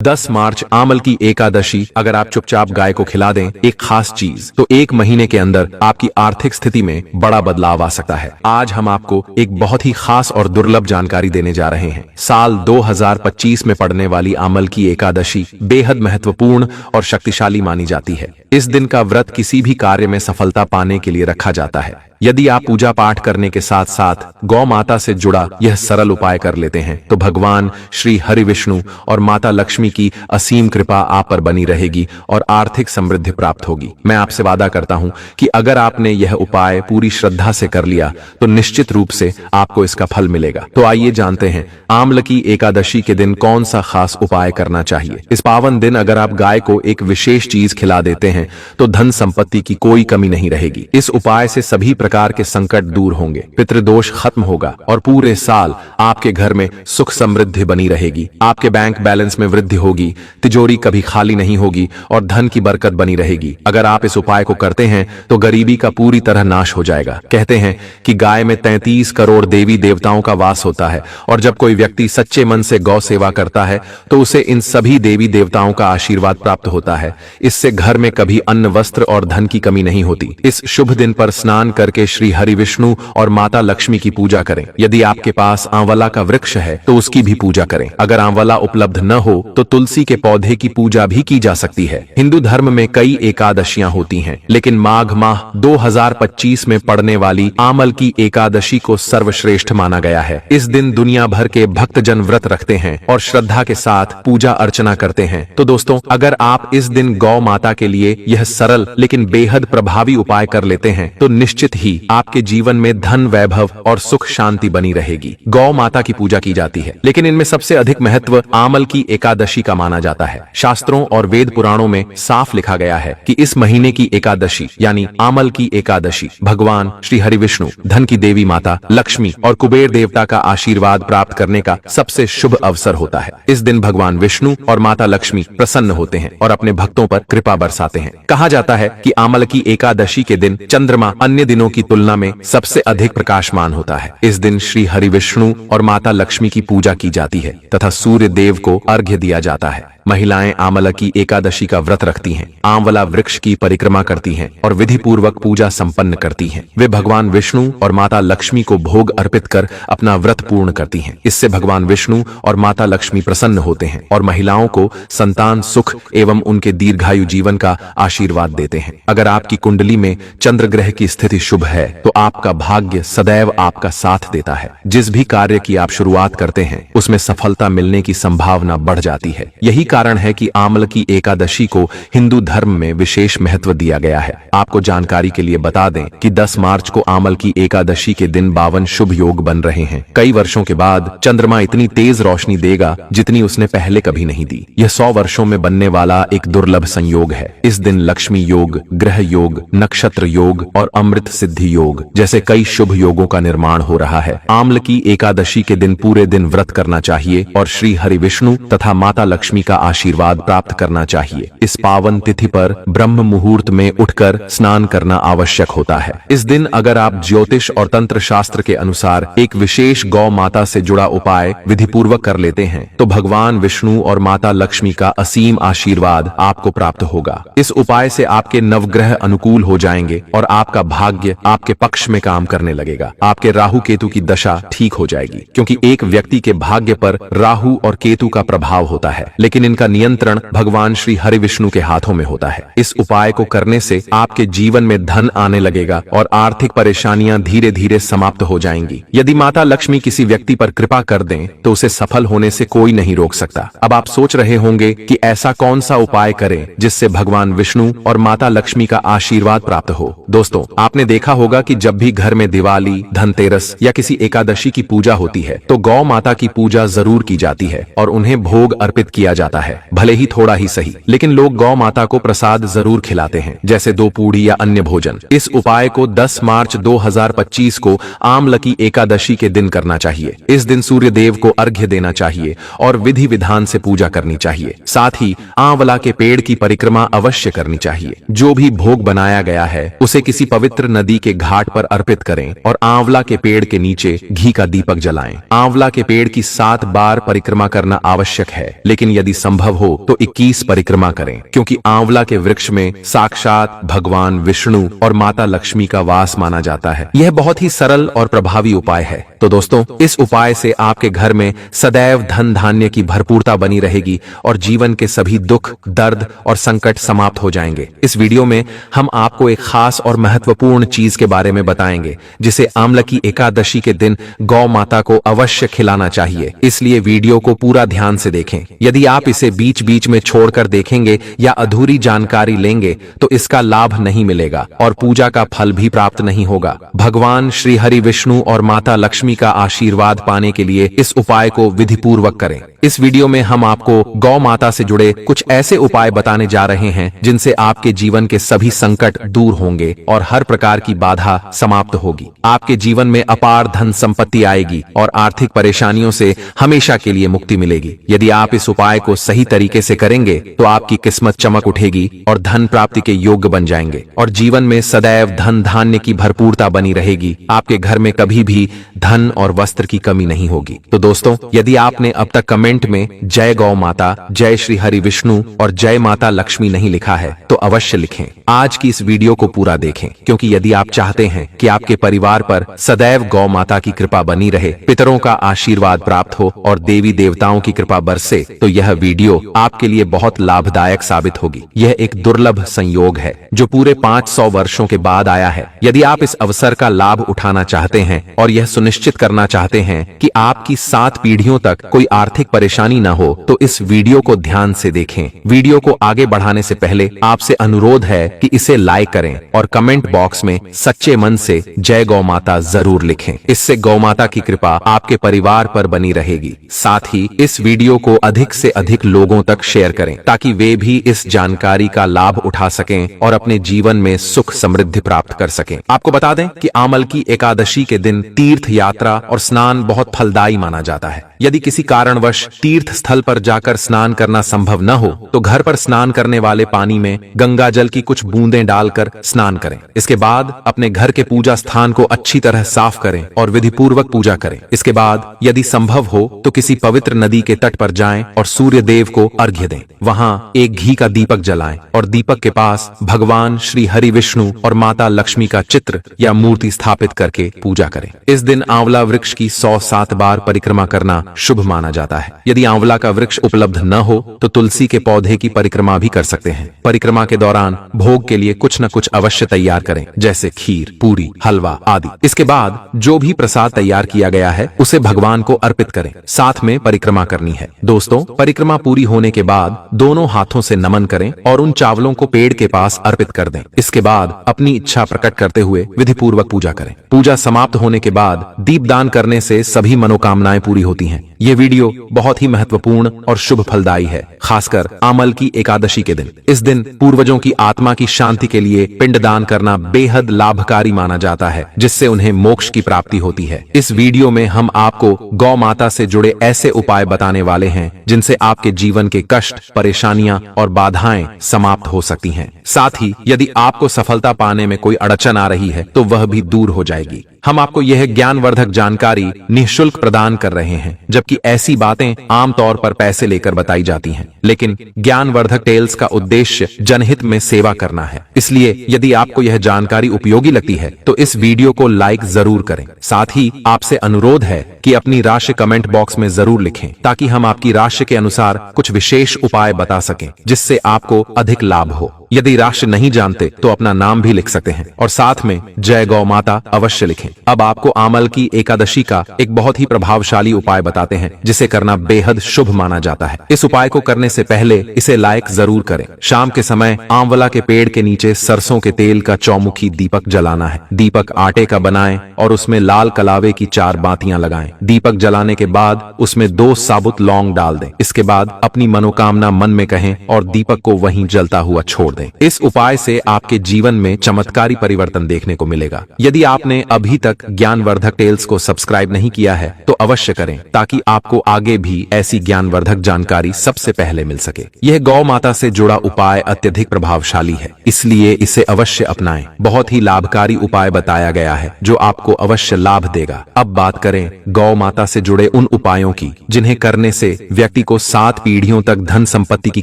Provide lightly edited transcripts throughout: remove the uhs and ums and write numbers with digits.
10 मार्च आमल की एकादशी। अगर आप चुपचाप गाय को खिला दें एक खास चीज, तो 1 महीने के अंदर आपकी आर्थिक स्थिति में बड़ा बदलाव आ सकता है। आज हम आपको एक बहुत ही खास और दुर्लभ जानकारी देने जा रहे हैं। साल 2025 में पड़ने वाली आमल की एकादशी बेहद महत्वपूर्ण और शक्तिशाली मानी जाती है। इस दिन का व्रत किसी भी कार्य में सफलता पाने के लिए रखा जाता है। यदि आप पूजा पाठ करने के साथ साथ गौ माता से जुड़ा यह सरल उपाय कर लेते हैं, तो भगवान श्री हरि विष्णु और माता लक्ष्मी की असीम कृपा आप पर बनी रहेगी और आर्थिक समृद्धि प्राप्त होगी। मैं आपसे वादा करता हूं कि अगर आपने यह उपाय पूरी श्रद्धा से कर लिया, तो निश्चित रूप से आपको इसका फल मिलेगा। तो आइए जानते हैं आमल की एकादशी के दिन कौन सा खास उपाय करना चाहिए। इस पावन दिन अगर आप गाय को एक विशेष चीज खिला देते हैं, तो धन संपत्ति की कोई कमी नहीं रहेगी। इस उपाय से सभी प्रकार के संकट दूर होंगे, पितृदोष खत्म होगा और पूरे साल आपके घर में सुख समृद्धि बनी रहेगी। आपके बैंक बैलेंस में वृद्धि होगी, तिजोरी कभी खाली नहीं होगी और धन की बरकत बनी रहेगी। अगर आप इस उपाय को करते हैं, तो गरीबी का पूरी तरह नाश हो जाएगा। कहते हैं कि गाय में 33 करोड़ देवी देवताओं का वास होता है और जब कोई व्यक्ति सच्चे मन से गौ सेवा करता है, तो उसे इन सभी देवी देवताओं का आशीर्वाद प्राप्त होता है। इससे घर में कभी अन्न, वस्त्र और धन की कमी नहीं होती। इस शुभ दिन पर स्नान करके श्री हरि विष्णु और माता लक्ष्मी की पूजा करें। यदि आपके पास आंवला का वृक्ष है, तो उसकी भी पूजा करें। अगर आंवला उपलब्ध न हो, तो तुलसी के पौधे की पूजा भी की जा सकती है। हिंदू धर्म में कई एकादशियां होती हैं, लेकिन माघ माह 2025 में पड़ने वाली आमल की एकादशी को सर्वश्रेष्ठ माना गया है। इस दिन दुनिया भर के भक्तजन व्रत रखते हैं और श्रद्धा के साथ पूजा अर्चना करते हैं। तो दोस्तों, अगर आप इस दिन गौ माता के लिए यह सरल लेकिन बेहद प्रभावी उपाय कर लेते हैं, तो निश्चित ही आपके जीवन में धन, वैभव और सुख शांति बनी रहेगी। गौ माता की पूजा की जाती है, लेकिन इनमें सबसे अधिक महत्व आमल की एकादशी का माना जाता है। शास्त्रों और वेद पुराणों में साफ लिखा गया है कि इस महीने की एकादशी यानी आमल की एकादशी भगवान श्री हरि विष्णु, धन की देवी माता लक्ष्मी और कुबेर देवता का आशीर्वाद प्राप्त करने का सबसे शुभ अवसर होता है। इस दिन भगवान विष्णु और माता लक्ष्मी प्रसन्न होते हैं और अपने भक्तों पर कृपा बरसाते हैं। कहा जाता है कि आमल की एकादशी के दिन चंद्रमा अन्य दिनों की तुलना में सबसे अधिक प्रकाशमान होता है। इस दिन श्री हरि विष्णु और माता लक्ष्मी की पूजा की जाती है तथा सूर्य देव को अर्घ्य दिया जाता है। महिलाएं आमला की एकादशी का व्रत रखती हैं, आंवला वृक्ष की परिक्रमा करती हैं और विधि पूर्वक पूजा संपन्न करती हैं। वे भगवान विष्णु और माता लक्ष्मी को भोग अर्पित कर अपना व्रत पूर्ण करती हैं। इससे भगवान विष्णु और माता लक्ष्मी प्रसन्न होते हैं और महिलाओं को संतान सुख एवं उनके दीर्घायु जीवन का आशीर्वाद देते हैं। अगर आपकी कुंडली में चंद्र ग्रह की स्थिति शुभ है, तो आपका भाग्य सदैव आपका साथ देता है। जिस भी कार्य की आप शुरुआत करते हैं, उसमें सफलता मिलने की संभावना बढ़ जाती है। यही कारण है कि आमल की एकादशी को हिंदू धर्म में विशेष महत्व दिया गया है। आपको जानकारी के लिए बता दें कि 10 मार्च को आमल की एकादशी के दिन 52 शुभ योग बन रहे हैं। कई वर्षों के बाद चंद्रमा इतनी तेज रोशनी देगा जितनी उसने पहले कभी नहीं दी। यह 100 वर्षों में बनने वाला एक दुर्लभ संयोग है। इस दिन लक्ष्मी योग, ग्रह योग, नक्षत्र योग और अमृत सिद्धि योग जैसे कई शुभ योगों का निर्माण हो रहा है। आमल की एकादशी के दिन पूरे दिन व्रत करना चाहिए और श्री हरि विष्णु तथा माता लक्ष्मी का आशीर्वाद प्राप्त करना चाहिए। इस पावन तिथि पर ब्रह्म मुहूर्त में उठकर स्नान करना आवश्यक होता है। इस दिन अगर आप ज्योतिष और तंत्र शास्त्र के अनुसार एक विशेष गौ माता से जुड़ा उपाय विधि पूर्वक कर लेते हैं, तो भगवान विष्णु और माता लक्ष्मी का असीम आशीर्वाद आपको प्राप्त होगा। इस उपाय से आपके नवग्रह अनुकूल हो जाएंगे और आपका भाग्य आपके पक्ष में काम करने लगेगा। आपके राहु केतु की दशा ठीक हो जाएगी, क्योंकि एक व्यक्ति के भाग्य पर राहु और केतु का प्रभाव होता है, लेकिन इनका नियंत्रण भगवान श्री हरि विष्णु के हाथों में होता है। इस उपाय को करने से आपके जीवन में धन आने लगेगा और आर्थिक परेशानियां धीरे धीरे समाप्त हो जाएंगी। यदि माता लक्ष्मी किसी व्यक्ति पर कृपा कर दें, तो उसे सफल होने से कोई नहीं रोक सकता। अब आप सोच रहे होंगे कि ऐसा कौन सा उपाय करें जिससे भगवान विष्णु और माता लक्ष्मी का आशीर्वाद प्राप्त हो। दोस्तों, आपने देखा होगा कि जब भी घर में दिवाली, धनतेरस या किसी एकादशी की पूजा होती है, तो गौ माता की पूजा जरूर की जाती है और उन्हें भोग अर्पित किया जाता है। भले ही थोड़ा ही सही, लेकिन लोग गौ माता को प्रसाद जरूर खिलाते हैं, जैसे 2 पूड़ी या अन्य भोजन। इस उपाय को 10 मार्च 2025 को आमल की एकादशी के दिन करना चाहिए। इस दिन सूर्य देव को अर्घ्य देना चाहिए और विधि विधान से पूजा करनी चाहिए। साथ ही आंवला के पेड़ की परिक्रमा अवश्य करनी चाहिए। जो भी भोग बनाया गया है, उसे किसी पवित्र नदी के घाट पर अर्पित करें और आंवला के पेड़ के नीचे घी का दीपक जलाएं। आंवला के पेड़ की 7 बार परिक्रमा करना आवश्यक है, लेकिन यदि संभव हो तो 21 परिक्रमा करें, क्योंकि आंवला के वृक्ष में साक्षात भगवान विष्णु और माता लक्ष्मी का वास माना जाता है। यह बहुत ही सरल और प्रभावी उपाय है। तो दोस्तों, इस उपाय से आपके घर में सदैव धन धान्य की भरपूरता बनी रहेगी और जीवन के सभी दुख, दर्द और संकट समाप्त हो जाएंगे। इस वीडियो में हम आपको एक खास और महत्वपूर्ण चीज के बारे में बताएंगे, जिसे आमलकी एकादशी के दिन गौ माता को अवश्य खिलाना चाहिए। इसलिए वीडियो को पूरा ध्यान से देखें। यदि आप इसे बीच बीच में छोड़कर देखेंगे या अधूरी जानकारी लेंगे तो इसका लाभ नहीं मिलेगा और पूजा का फल भी प्राप्त नहीं होगा। भगवान श्री हरि विष्णु और माता लक्ष्मी का आशीर्वाद पाने के लिए इस उपाय को विधिपूर्वक करें। इस वीडियो में हम आपको गौ माता से जुड़े कुछ ऐसे उपाय बताने जा रहे हैं जिनसे आपके जीवन के सभी संकट दूर होंगे और हर प्रकार की बाधा समाप्त होगी। आपके जीवन में अपार धन संपत्ति आएगी और आर्थिक परेशानियों से हमेशा के लिए मुक्ति मिलेगी। यदि आप इस उपाय को सही तरीके से करेंगे तो आपकी किस्मत चमक उठेगी और धन प्राप्ति के योग्य बन जाएंगे और जीवन में सदैव धन धान्य की भरपूरता बनी रहेगी। आपके घर में कभी भी धन और वस्त्र की कमी नहीं होगी। तो दोस्तों, यदि आपने अब तक कमेंट में जय गौ माता, जय श्री हरि विष्णु और जय माता लक्ष्मी नहीं लिखा है तो अवश्य लिखें। आज की इस वीडियो को पूरा देखें, क्योंकि यदि आप चाहते हैं कि आपके परिवार पर सदैव गौ माता की कृपा बनी रहे, पितरों का आशीर्वाद प्राप्त हो और देवी देवताओं की कृपा बरसे, तो यह वीडियो आपके लिए बहुत लाभदायक साबित होगी। यह एक दुर्लभ संयोग है जो पूरे 500 वर्षों के बाद आया है। यदि आप इस अवसर का लाभ उठाना चाहते हैं और यह सुनिश्चित करना चाहते हैं कि आपकी 7 पीढ़ियों तक कोई आर्थिक परेशानी न हो, तो इस वीडियो को ध्यान से देखें। वीडियो को आगे बढ़ाने से पहले आपसे अनुरोध है कि इसे लाइक करें और कमेंट बॉक्स में सच्चे मन से जय गौ माता जरूर लिखें। इससे गौ माता की कृपा आपके परिवार पर बनी रहेगी। साथ ही इस वीडियो को अधिक से अधिक लोगों तक शेयर करें ताकि वे भी इस जानकारी का लाभ उठा सकें और अपने जीवन में सुख समृद्धि प्राप्त कर सकें। आपको बता दें कि आमलकी एकादशी के दिन तीर्थ यात्रा और स्नान बहुत फलदायी माना जाता है। यदि किसी कारणवश तीर्थ स्थल पर जाकर स्नान करना संभव न हो तो घर पर स्नान करने वाले पानी में गंगा जल की कुछ बूंदें डालकर स्नान करें। इसके बाद अपने घर के पूजा स्थान को अच्छी तरह साफ करें और विधि पूर्वक पूजा करें। इसके बाद यदि संभव हो तो किसी पवित्र नदी के तट पर जाएं और सूर्य देव को अर्घ्य दें। वहां एक घी का दीपक जलाएं और दीपक के पास भगवान श्री हरि विष्णु और माता लक्ष्मी का चित्र या मूर्ति स्थापित करके पूजा करें। इस दिन आंवला वृक्ष की 107 बार परिक्रमा करना शुभ माना जाता है। यदि आंवला का वृक्ष उपलब्ध न हो तो तुलसी के पौधे की परिक्रमा भी कर सकते हैं। परिक्रमा के दौरान भोग के लिए कुछ न कुछ अवश्य तैयार करें, जैसे खीर, पूरी, हलवा आदि। इसके बाद जो भी प्रसाद तैयार किया गया है उसे भगवान को अर्पित करें। साथ में परिक्रमा करनी है। दोस्तों, परिक्रमा पूरी होने के बाद दोनों हाथों से नमन करें और उन चावलों को पेड़ के पास अर्पित कर दें। इसके बाद अपनी इच्छा प्रकट करते हुए विधि पूर्वक पूजा करें। पूजा समाप्त होने के बाद दीपदान करने से सभी मनोकामनाएं पूरी होती हैं। ये वीडियो बहुत ही महत्वपूर्ण और शुभ फलदायी है, खासकर आमलकी एकादशी के दिन। इस दिन पूर्वजों की आत्मा की शांति के लिए पिंडदान करना बेहद लाभकारी माना जाता है, जिससे उन्हें मोक्ष की प्राप्ति होती है। इस वीडियो में हम आपको गौ माता से जुड़े ऐसे उपाय बताने वाले हैं जिनसे आपके जीवन के कष्ट, परेशानियां और बाधाएं समाप्त हो सकती हैं। साथ ही यदि आपको सफलता पाने में कोई अड़चन आ रही है तो वह भी दूर हो जाएगी। हम आपको यह ज्ञानवर्धक जानकारी निःशुल्क प्रदान कर रहे हैं, जबकि ऐसी बातें आमतौर पर पैसे लेकर बताई जाती हैं। लेकिन ज्ञानवर्धक टेल्स का उद्देश्य जनहित में सेवा करना है। इसलिए यदि आपको यह जानकारी उपयोगी लगती है तो इस वीडियो को लाइक जरूर करें। साथ ही आपसे अनुरोध है कि अपनी राशि कमेंट बॉक्स में जरूर लिखें ताकि हम आपकी राशि के अनुसार कुछ विशेष उपाय बता सकें जिससे आपको अधिक लाभ हो। यदि राशि नहीं जानते तो अपना नाम भी लिख सकते हैं और साथ में जय गौ माता अवश्य लिखें। अब आपको आमलकी एकादशी का एक बहुत ही प्रभावशाली उपाय बताते हैं जिसे करना बेहद शुभ माना जाता है। इस उपाय को करने से पहले इसे लाइक जरूर करें। शाम के समय आंवला के पेड़ के नीचे सरसों के तेल का चौमुखी दीपक जलाना है। दीपक आटे का बनाएं और उसमें लाल कलावे की 4 बातियां लगाएं। दीपक जलाने के बाद उसमें 2 साबुत लौंग डाल दें। इसके बाद अपनी मनोकामना मन में कहें और दीपक को वहीं जलता हुआ छोड़ दें। दें। इस उपाय से आपके जीवन में चमत्कारी परिवर्तन देखने को मिलेगा। यदि आपने अभी तक ज्ञानवर्धक टेल्स को सब्सक्राइब नहीं किया है तो अवश्य करें, ताकि आपको आगे भी ऐसी ज्ञानवर्धक जानकारी सबसे पहले मिल सके। यह गौ माता से जुड़ा उपाय अत्यधिक प्रभावशाली है, इसलिए इसे अवश्य अपनाएं। बहुत ही लाभकारी उपाय बताया गया है जो आपको अवश्य लाभ देगा। अब बात करें गौ माता से जुड़े उन उपायों की जिन्हें करने से व्यक्ति को 7 पीढ़ियों तक धन संपत्ति की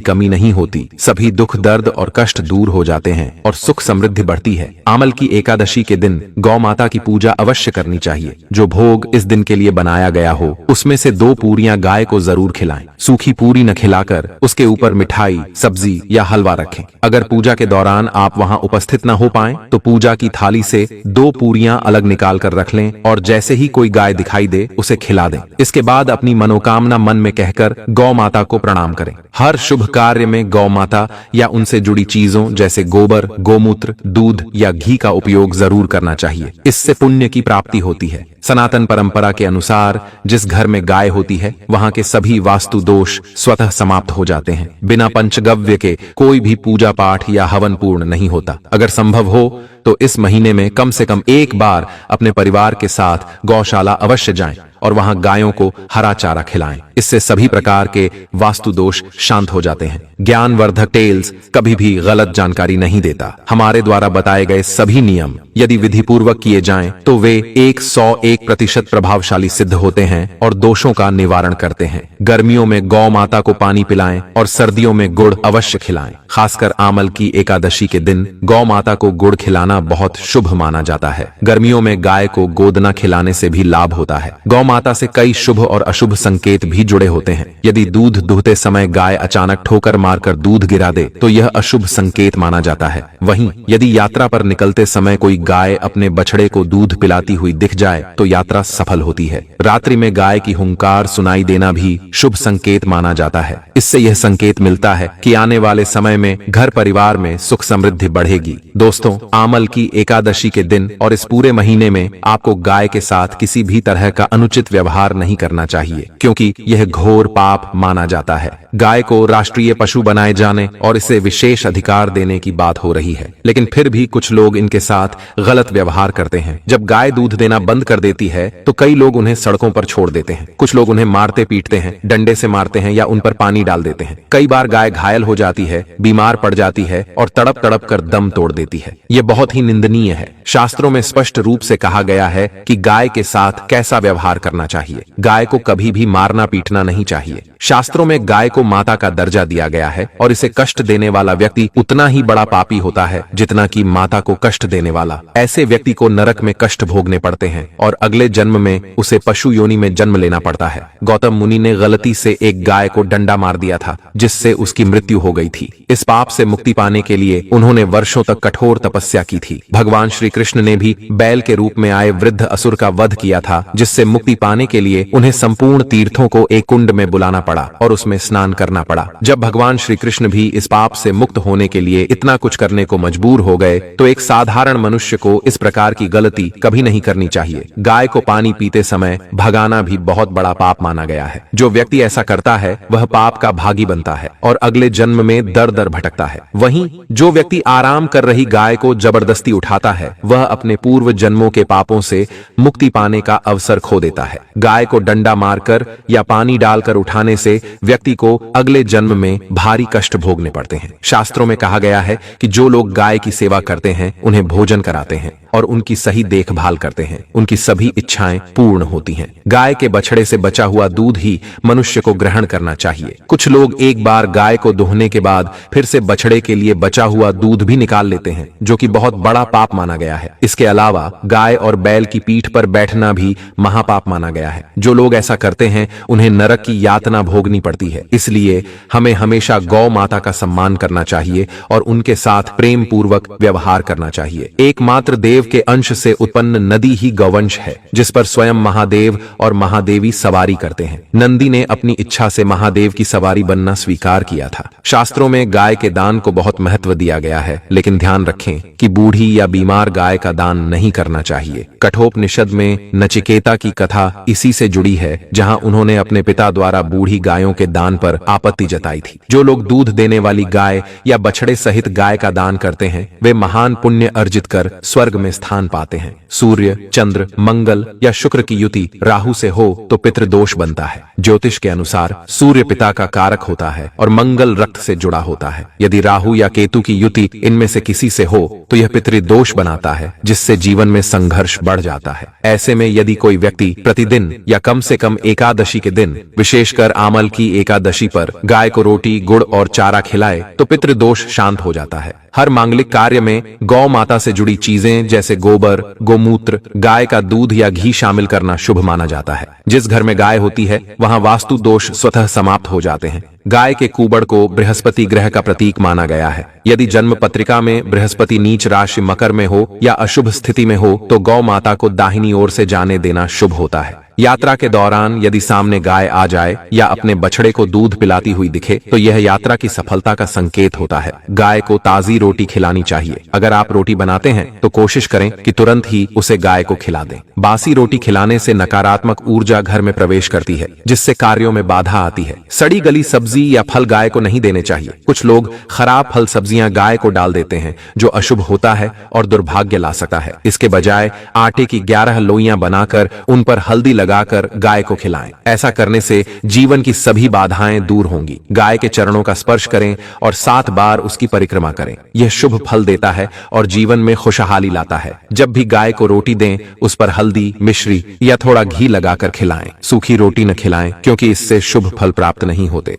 कमी नहीं होती, सभी दुख दर्द और कष्ट दूर हो जाते हैं और सुख समृद्धि बढ़ती है। आमल की एकादशी के दिन गौ माता की पूजा अवश्य करनी चाहिए। जो भोग इस दिन के लिए बनाया गया हो उसमें से 2 पूरियां गाय को जरूर खिलाएं। सूखी पूरी न खिलाकर उसके ऊपर मिठाई, सब्जी या हलवा रखें। अगर पूजा के दौरान आप वहां उपस्थित न हो पाएं तो पूजा की थाली से 2 पूरियां अलग निकाल कर रख लें और जैसे ही कोई गाय दिखाई दे उसे खिला दें। इसके बाद अपनी मनोकामना मन में कहकर गौ माता को प्रणाम करें। हर शुभ कार्य में गौ माता या उनसे जुड़ी चीजों जैसे गोबर, गोमूत्र, दूध या घी का उपयोग जरूर करना चाहिए। इससे पुण्य की प्राप्ति होती है। सनातन परंपरा के अनुसार जिस घर में गाय होती है वहां के सभी वास्तु दोष स्वतः समाप्त हो जाते हैं। बिना पंचगव्य के कोई भी पूजा पाठ या हवन पूर्ण नहीं होता। अगर संभव हो तो इस महीने में कम से कम एक बार अपने परिवार के साथ गौशाला अवश्य जाएं और वहां गायों को हरा चारा खिलाएं। इससे सभी प्रकार के वास्तु दोष शांत हो जाते हैं। ज्ञानवर्धक टेल्स कभी भी गलत जानकारी नहीं देता। हमारे द्वारा बताए गए सभी नियम यदि विधि पूर्वक किए जाएं तो वे 101% प्रभावशाली सिद्ध होते हैं और दोषों का निवारण करते हैं। गर्मियों में गौ माता को पानी पिलाएं और सर्दियों में गुड़ अवश्य खिलाएं। खासकर आमल की एकादशी के दिन गौ माता को गुड़ खिलाना बहुत शुभ माना जाता है। गर्मियों में गाय को गोदना खिलाने से भी लाभ होता है। गौ माता से कई शुभ और अशुभ संकेत भी जुड़े होते हैं। यदि दूध दुहते समय गाय अचानक ठोकर मारकर दूध गिरा दे तो यह अशुभ संकेत माना जाता है। वहीं यदि यात्रा पर निकलते समय कोई गाय अपने बछड़े को दूध पिलाती हुई दिख जाए तो यात्रा सफल होती है। रात्रि में गाय की हुंकार सुनाई देना भी शुभ संकेत माना जाता है। इससे यह संकेत मिलता है कि आने वाले समय में घर परिवार में सुख समृद्धि बढ़ेगी। दोस्तों, आमल की एकादशी के दिन और इस पूरे महीने में आपको गाय के साथ किसी भी तरह का अनुचित व्यवहार नहीं करना चाहिए, क्योंकि यह घोर पाप माना जाता है। गाय को राष्ट्रीय पशु बनाए जाने और इसे विशेष अधिकार देने की बात हो रही है, लेकिन फिर भी कुछ लोग इनके साथ गलत व्यवहार करते हैं। जब गाय दूध देना बंद कर देती है तो कई लोग उन्हें सड़कों पर छोड़ देते हैं। कुछ लोग उन्हें मारते पीटते हैं, डंडे से मारते हैं या उन पर पानी डाल देते हैं। कई बार गाय घायल हो जाती है, बीमार पड़ जाती है और तड़प तड़प कर दम तोड़ देती है। यह बहुत ही निंदनीय है। शास्त्रों में स्पष्ट रूप से कहा गया है कि गाय के साथ कैसा व्यवहार करना चाहिए। गाय को कभी भी मारना पीटना नहीं चाहिए। शास्त्रों में गाय को माता का दर्जा दिया गया है और इसे कष्ट देने वाला व्यक्ति उतना ही बड़ा पापी होता है जितना कि माता को कष्ट देने वाला। ऐसे व्यक्ति को नरक में कष्ट भोगने पड़ते हैं और अगले जन्म में उसे पशु योनि में जन्म लेना पड़ता है। गौतम मुनि ने गलती से एक गाय को डंडा मार दिया था, जिससे उसकी मृत्यु हो गई थी। इस पाप से मुक्ति पाने के लिए उन्होंने वर्षों तक कठोर तपस्या की थी। भगवान श्री कृष्ण ने भी बैल के रूप में आए वृद्ध असुर का वध किया था, जिससे मुक्ति पाने के लिए उन्हें संपूर्ण तीर्थों को एक कुंड में बुलाना पड़ा और उसमें स्नान करना पड़ा। जब भगवान श्री कृष्ण भी इस पाप से मुक्त होने के लिए इतना कुछ करने को मजबूर हो गए तो एक साधारण मनुष्य को इस प्रकार की गलती कभी नहीं करनी चाहिए। गाय को पानी पीते समय भगाना भी बहुत बड़ा पाप माना गया है। जो व्यक्ति ऐसा करता है वह पाप का भागी बनता है और अगले जन्म में दर दर भटकता है। वहीं जो व्यक्ति आराम कर रही गाय को जबरदस्ती उठाता है वह अपने पूर्व जन्मों के पापों से मुक्ति पाने का अवसर खो देता है। गाय को डंडा मारकर या पानी डालकर उठाने से व्यक्ति को अगले जन्म में भारी कष्ट भोगने पड़ते हैं। शास्त्रों में कहा गया है कि जो लोग गाय की सेवा करते हैं उन्हें भोजन कराते हैं और उनकी सही देखभाल करते हैं, उनकी सभी इच्छाएं पूर्ण होती हैं। गाय के बछड़े से बचा हुआ दूध ही मनुष्य को ग्रहण करना चाहिए। कुछ लोग एक बार गाय को दुहने के बाद फिर से बछड़े के लिए बचा हुआ दूध भी निकाल लेते हैं, जो कि बहुत बड़ा पाप माना गया है। इसके अलावा गाय और बैल की पीठ पर बैठना भी महापाप माना गया है। जो लोग ऐसा करते हैं उन्हें नरक की यातना भोगनी पड़ती है। इसलिए हमें हमेशा गौ माता का सम्मान करना चाहिए और उनके साथ प्रेम पूर्वक व्यवहार करना चाहिए। एकमात्र देव के अंश से उत्पन्न नदी ही गौवंश है, जिस पर स्वयं महादेव और महादेवी सवारी करते हैं। नंदी ने अपनी इच्छा से महादेव की सवारी बनना स्वीकार किया था। शास्त्रों में गाय के दान को बहुत महत्व दिया गया है, लेकिन ध्यान रखें कि बूढ़ी या बीमार गाय का दान नहीं करना चाहिए। कठोपनिषद में नचिकेता की कथा इसी से जुड़ी है, जहां उन्होंने अपने पिता द्वारा बूढ़ी गायों के दान पर आपत्ति जताई थी। जो लोग दूध देने वाली गाय या बछड़े सहित गाय का दान करते हैं वे महान पुण्य अर्जित कर स्वर्ग में स्थान पाते हैं। सूर्य, चंद्र, मंगल या शुक्र की युति राहु से हो तो पितृदोष बनता है। ज्योतिष के अनुसार सूर्य पिता का कारक होता है और मंगल रक्त से जुड़ा होता है। यदि राहु या केतु की युति इनमें से किसी से हो तो यह पितृदोष बनाता है, जिससे जीवन में संघर्ष बढ़ जाता है। ऐसे में यदि कोई व्यक्ति प्रतिदिन या कम से कम एकादशी के दिन, विशेषकर आमल की एकादशी पर, गाय को रोटी, गुड़ और चारा खिलाए तो पितृदोष शांत हो जाता है। हर मांगलिक कार्य में गौ माता से जुड़ी चीजें जैसे गोबर, गोमूत्र, गाय का दूध या घी शामिल करना शुभ माना जाता है। जिस घर में गाय होती है वहां वास्तु दोष स्वतः समाप्त हो जाते हैं। गाय के कूबड़ को बृहस्पति ग्रह का प्रतीक माना गया है। यदि जन्म पत्रिका में बृहस्पति नीच राशि मकर में हो या अशुभ स्थिति में हो तो गौ माता को दाहिनी ओर से जाने देना शुभ होता है। यात्रा के दौरान यदि सामने गाय आ जाए या अपने बछड़े को दूध पिलाती हुई दिखे तो यह यात्रा की सफलता का संकेत होता है। गाय को ताजी रोटी खिलानी चाहिए। अगर आप रोटी बनाते हैं तो कोशिश करें कि तुरंत ही उसे गाय को खिला दें। बासी रोटी खिलाने से नकारात्मक ऊर्जा घर में प्रवेश करती है, जिससे कार्यों में बाधा आती है। सड़ी गली सब्जी या फल गाय को नहीं देने चाहिए। कुछ लोग खराब फल सब्जियां गाय को डाल देते हैं, जो अशुभ होता है और दुर्भाग्य ला सकता है। इसके बजाय आटे की 11 लोइयां बनाकर उन पर हल्दी लगाकर गाय को खिलाएं। ऐसा करने से जीवन की सभी बाधाएं दूर होंगी। गाय के चरणों का स्पर्श करें और 7 बार उसकी परिक्रमा करें। यह शुभ फल देता है और जीवन में खुशहाली लाता है। जब भी गाय को रोटी दें उस पर हल्दी, मिश्री या थोड़ा घी लगाकर खिलाएं। सूखी रोटी न खिलाएं क्योंकि इससे शुभ फल प्राप्त नहीं होते।